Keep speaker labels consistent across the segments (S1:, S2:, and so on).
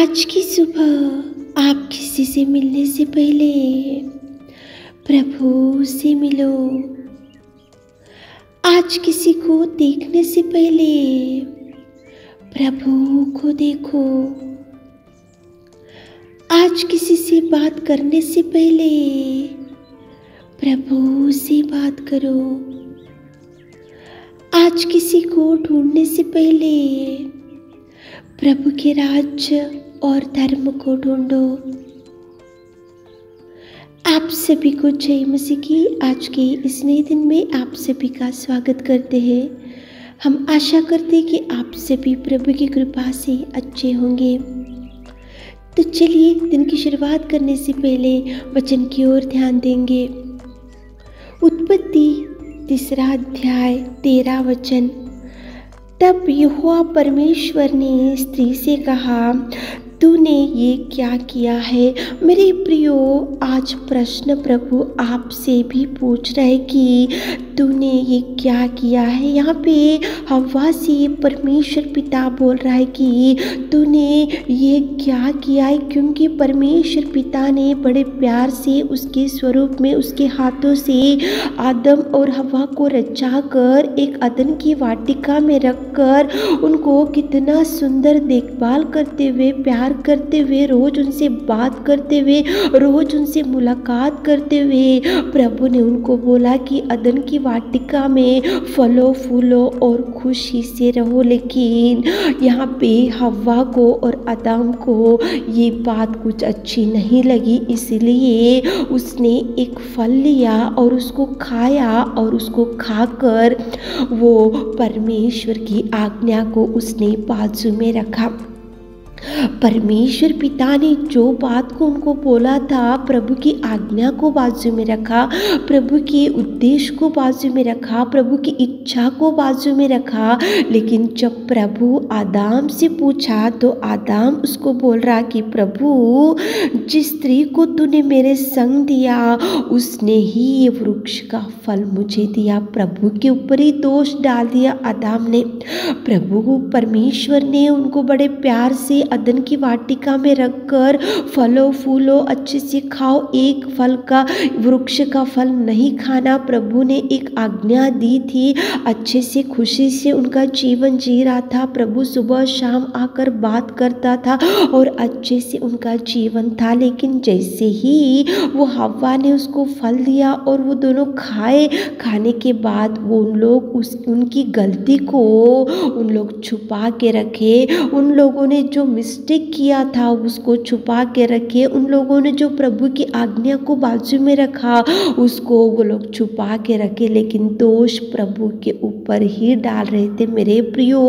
S1: आज की सुबह आप किसी से मिलने से पहले प्रभु से मिलो। आज किसी को देखने से पहले प्रभु को देखो। आज किसी से बात करने से पहले प्रभु से बात करो। आज किसी को ढूंढने से पहले प्रभु के राज्य और धर्म को ढूंढो। आप सभी को जय मसीह की आज के इस नए दिन में आप सभी का स्वागत करते हैं। हम आशा करते हैं कि आप सभी प्रभु की कृपा से अच्छे होंगे। तो चलिए दिन की शुरुआत करने से पहले वचन की ओर ध्यान देंगे। उत्पत्ति 3 अध्याय 13 वचन। तब यहोवा परमेश्वर ने स्त्री से कहा, तूने ये क्या किया है? मेरे प्रियो, आज प्रश्न प्रभु आपसे भी पूछ रहे कि तूने ये क्या किया है। यहाँ पे हव्वा से परमेश्वर पिता बोल रहा है कि तूने ये क्या किया है, क्योंकि परमेश्वर पिता ने बड़े प्यार से उसके स्वरूप में उसके हाथों से आदम और हव्वा को रचा कर एक अदन की वाटिका में रखकर उनको कितना सुंदर देखभाल करते हुए, प्यार करते हुए, रोज उनसे बात करते हुए, रोज उनसे मुलाकात करते हुए प्रभु ने उनको बोला कि अदन की वाटिका में फलो फूलो और खुशी से रहो। लेकिन यहाँ पे हव्वा को और आदम को ये बात कुछ अच्छी नहीं लगी, इसलिए उसने एक फल लिया और उसको खाया और उसको खाकर वो परमेश्वर की आज्ञा को उसने बाजू में रखा। परमेश्वर पिता ने जो बात को उनको बोला था, प्रभु की आज्ञा को बाजू में रखा, प्रभु के उद्देश्य को बाजू में रखा, प्रभु की इच्छा को बाजू में रखा। लेकिन जब प्रभु आदम से पूछा तो आदम उसको बोल रहा कि प्रभु, जिस स्त्री को तूने मेरे संग दिया उसने ही ये वृक्ष का फल मुझे दिया। प्रभु के ऊपर ही दोष डाल दिया आदम ने। प्रभु परमेश्वर ने उनको बड़े प्यार से अदन की वाटिका में रखकर फलो फूलो, अच्छे से खाओ, एक फल का वृक्ष का फल नहीं खाना प्रभु ने एक आज्ञा दी थी। अच्छे से खुशी से उनका जीवन जी रहा था। प्रभु सुबह शाम आकर बात करता था और अच्छे से उनका जीवन था। लेकिन जैसे ही वो हव्वा ने उसको फल दिया और वो दोनों खाए, खाने के बाद वो उनकी गलती को उन लोग छुपा के रखे। उन लोगों ने जो मिस्टेक किया था उसको छुपा के रखे। उन लोगों ने जो प्रभु की आज्ञा को बाजू में रखा उसको वो लोग छुपा के रखे, लेकिन दोष प्रभु के ऊपर ही डाल रहे थे। मेरे प्रियो,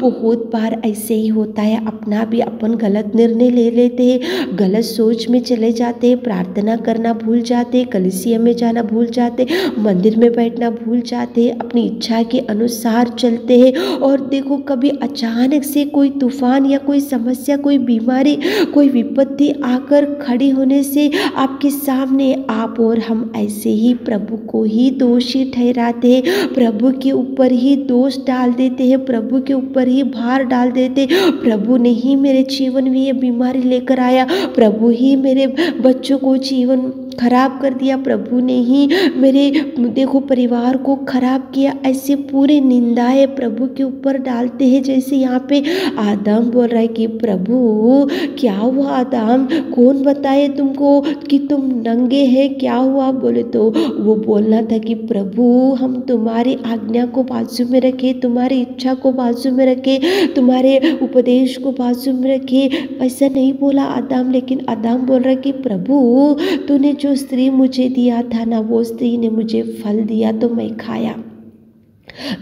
S1: बहुत बार ऐसे ही होता है। अपना भी अपन गलत निर्णय ले लेते हैं, गलत सोच में चले जाते हैं, प्रार्थना करना भूल जाते हैं, कलीसिया में जाना भूल जाते, मंदिर में बैठना भूल जाते, अपनी इच्छा के अनुसार चलते हैं। और देखो, कभी अचानक से कोई तूफान या कोई समस्या, कोई बीमारी, कोई विपत्ति आकर खड़ी होने से आपके सामने आप और हम ऐसे ही प्रभु को ही दोषी ठहराते हैं, प्रभु के ऊपर ही दोष डाल देते हैं, प्रभु के ऊपर ही भार डाल देते। प्रभु ने ही मेरे जीवन में ये बीमारी लेकर आया, प्रभु ही मेरे बच्चों को जीवन खराब कर दिया, प्रभु ने ही मेरे देखो परिवार को खराब किया। ऐसे पूरी निंदाएं प्रभु के ऊपर डालते हैं। जैसे यहाँ पे आदम बोल रहा है कि प्रभु, क्या हुआ आदम, कौन बताए तुमको कि तुम नंगे हैं, क्या हुआ? बोले तो वो बोलना था कि प्रभु, हम तुम्हारी आज्ञा को बाजू में रखे, तुम्हारी इच्छा को बाजू में रखे, तुम्हारे उपदेश को बाजू में रखे। ऐसा नहीं बोला आदम, लेकिन आदम बोल रहा है कि प्रभु, तूने जो स्त्री मुझे दिया था ना, वो स्त्री ने मुझे फल दिया तो मैं खाया।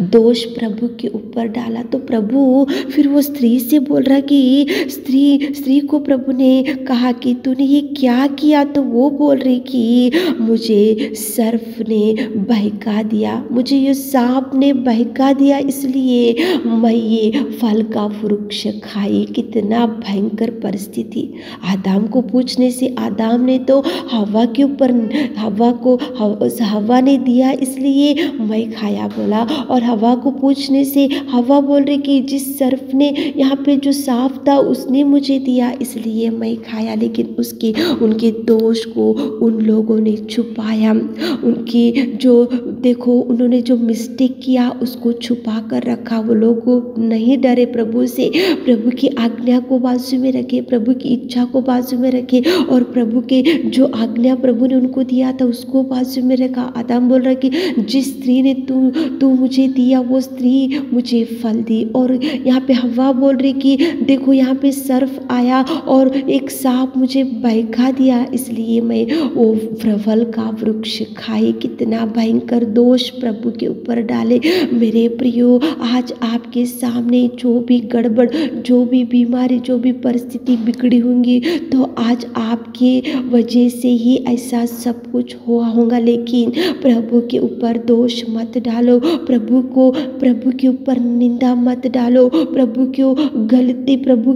S1: दोष प्रभु के ऊपर डाला। तो प्रभु फिर वो स्त्री से बोल रहा कि स्त्री को प्रभु ने कहा कि तूने ये क्या किया? तो वो बोल रही कि मुझे सर्प ने बहका दिया, मुझे ये सांप ने बहका दिया, इसलिए मैं ये फल का वृक्ष खाई। कितना भयंकर परिस्थिति। आदम को पूछने से आदम ने तो हव्वा के ऊपर, हव्वा ने दिया इसलिए मैं खाया बोला। और हवा को पूछने से हवा बोल रही कि जिस सर्प ने यहाँ पे जो सांप था उसने मुझे दिया इसलिए मैं खाया, लेकिन उसके उनके दोष को उन लोगों ने छुपाया। उनकी जो देखो उन्होंने जो मिस्टेक किया उसको छुपा कर रखा। वो लोग नहीं डरे प्रभु से, प्रभु की आज्ञा को बाजू में रखे, प्रभु की इच्छा को बाजू में रखे और प्रभु के जो आज्ञा प्रभु ने उनको दिया था उसको बाजू में रखा। आदम बोल रहा कि जिस स्त्री ने तू मुझे दिया वो स्त्री मुझे फल दी। और यहाँ पे हवा बोल रही कि देखो यहाँ पे सर्प आया और एक सांप मुझे बहका दिया इसलिए मैं वो फल का वृक्ष खाई। कितना भयंकर दोष प्रभु के ऊपर डाले। मेरे प्रियो, आज आपके सामने जो भी गड़बड़, जो भी बीमारी, जो भी परिस्थिति बिगड़ी होंगी तो आज आपके वजह से ही ऐसा सब कुछ हुआ होगा, लेकिन प्रभु के ऊपर दोष मत डालो, प्रभु के ऊपर निंदा मत डालो, प्रभु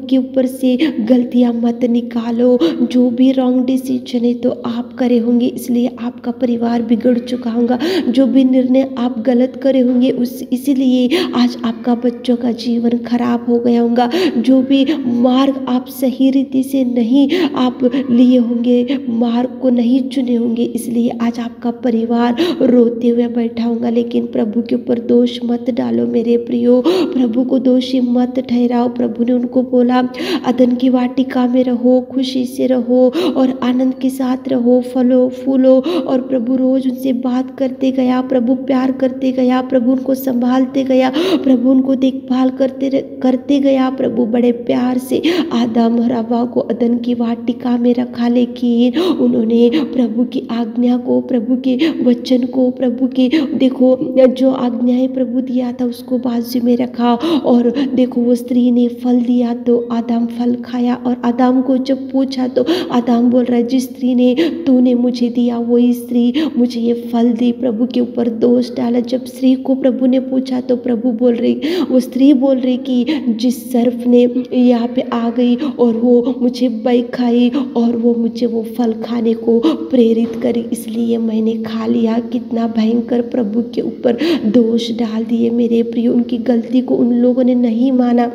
S1: के ऊपर से गलतियां मत निकालो। जो भी रॉन्ग डिसीजन है तो आप करे होंगे इसलिए आपका परिवार बिगड़ चुका होगा। जो भी निर्णय आप गलत करे होंगे इसीलिए आज आपका बच्चों का जीवन खराब हो गया होगा। जो भी मार्ग आप सही रीति से नहीं आप लिए होंगे, मार्ग को नहीं चुने होंगे, इसलिए आज आपका परिवार रोते हुए बैठा होगा। लेकिन प्रभु के ऊपर दोष मत डालो मेरे प्रियो, प्रभु को दोषी मत ठहराओ। प्रभु ने उनको बोला अदन की वाटिका में रहो, खुशी से रहो और आनंद के साथ रहो, फलो फूलो। और प्रभु रोज उनसे बात करते गया, प्रभु प्यार करते गया, प्रभु उनको संभालते गया, प्रभु उनको देखभाल करते गया। प्रभु बड़े प्यार से आदम और हव्वा को अदन की वाटिका में रखा, लेकिन उन्होंने प्रभु की आज्ञा को, प्रभु के वचन को, प्रभु के देखो जो आज्ञाएं प्रभु दिया था उसको बाजू में रखा। और देखो वो स्त्री ने फल दिया तो आदम फल खाया। और आदम को जब पूछा तो आदम बोल रहा है जिस स्त्री ने तूने मुझे दिया वही स्त्री मुझे ये फल दी। प्रभु के ऊपर दोष डाला। जब स्त्री को प्रभु ने पूछा तो प्रभु बोल रही, वो स्त्री बोल रही कि जिस सर्प ने यहाँ पे आ गई और वो मुझे बहकाई और वो मुझे वो फल खाने को प्रेरित करी इसलिए मैंने खा लिया। कितना भयंकर प्रभु के ऊपर दोष डाल दिए मेरे प्रिय। उनकी गलती को उन लोगों ने नहीं माना,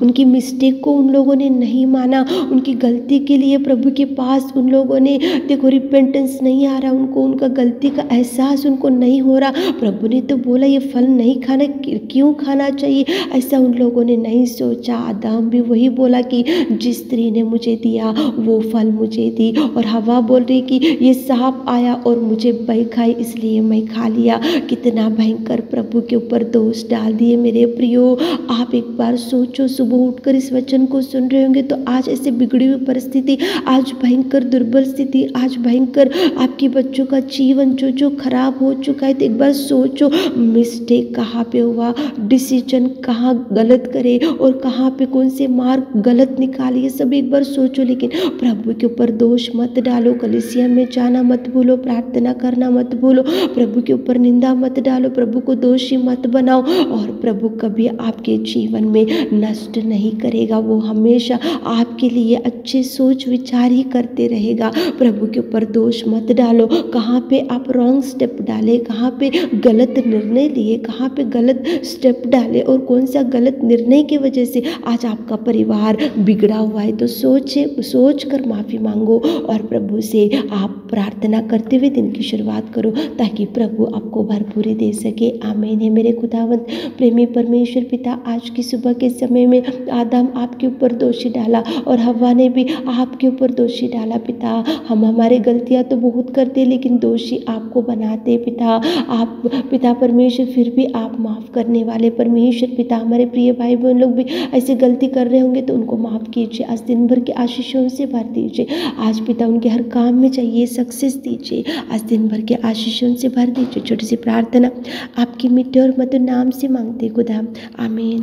S1: उनकी मिस्टेक को उन लोगों ने नहीं माना, उनकी गलती के लिए प्रभु के पास उन लोगों ने देखो रिपेंटेंस नहीं आ रहा, उनको उनका गलती का एहसास उनको नहीं हो रहा। प्रभु ने तो बोला ये फल नहीं खाना, क्यों खाना चाहिए, ऐसा उन लोगों ने नहीं सोचा। आदम भी वही बोला कि जिस स्त्री ने मुझे दिया वो फल मुझे दी। और हवा बोल रही कि ये सांप आया और मुझे बहकाई इसलिए मैं खा लिया। कितना भयंकर प्रभु के ऊपर दोष डाल दिए मेरे प्रियो। आप एक बार सोचो, सुबह उठकर इस वचन को सुन रहे होंगे तो आज ऐसे बिगड़ी हुई परिस्थिति, आज भयंकर दुर्बल स्थिति, आज भयंकर आपके बच्चों का जीवन जो खराब हो चुका है, तो एक बार सोचो मिस्टेक कहाँ पे हुआ, डिसीजन कहाँ गलत करे और कहाँ पे कौन से मार्ग गलत निकालिए, सब एक बार सोचो। लेकिन प्रभु के ऊपर दोष मत डालो, कलीसिया में जाना मत भूलो, प्रार्थना करना मत भूलो, प्रभु के ऊपर निंदा मत डालो, प्रभु को दोषी मत बनाओ। और प्रभु कभी आपके जीवन में नष्ट नहीं करेगा, वो हमेशा आपके लिए अच्छे सोच विचार ही करते रहेगा। प्रभु के ऊपर दोष मत डालो। कहाँ पे आप रॉन्ग स्टेप डाले, कहाँ पे गलत निर्णय लिए, कहाँ पे गलत स्टेप डाले और कौन सा गलत निर्णय की वजह से आज आपका परिवार बिगड़ा हुआ है, तो सोच कर माफ़ी मांगो और प्रभु से आप प्रार्थना करते हुए दिन की शुरुआत करो ताकि प्रभु आपको भरपूरी दे सके। आमीन है मेरे खुदावंत प्रेमी परमेश्वर पिता। आज की सुबह के समय में आदम आपके ऊपर दोषी डाला और हव्वा ने भी आपके ऊपर दोषी डाला पिता। हम हमारे गलतियां तो बहुत करते लेकिन दोषी आपको बनाते पिता। आप पिता परमेश्वर फिर भी आप माफ़ करने वाले परमेश्वर पिता। हमारे प्रिय भाई बहन लोग भी ऐसी गलती कर रहे होंगे तो उनको माफ़ कीजिए। आज दिन भर के आशीषों से भर दीजिए। आज पिता उनके हर काम में चाहिए सक्सेस दीजिए। आज दिन भर के आशीषों से भर दीजिए। छोटी सी प्रार्थना आपकी मिट्टी और मधुर नाम से मांगते खुदा, आमीन।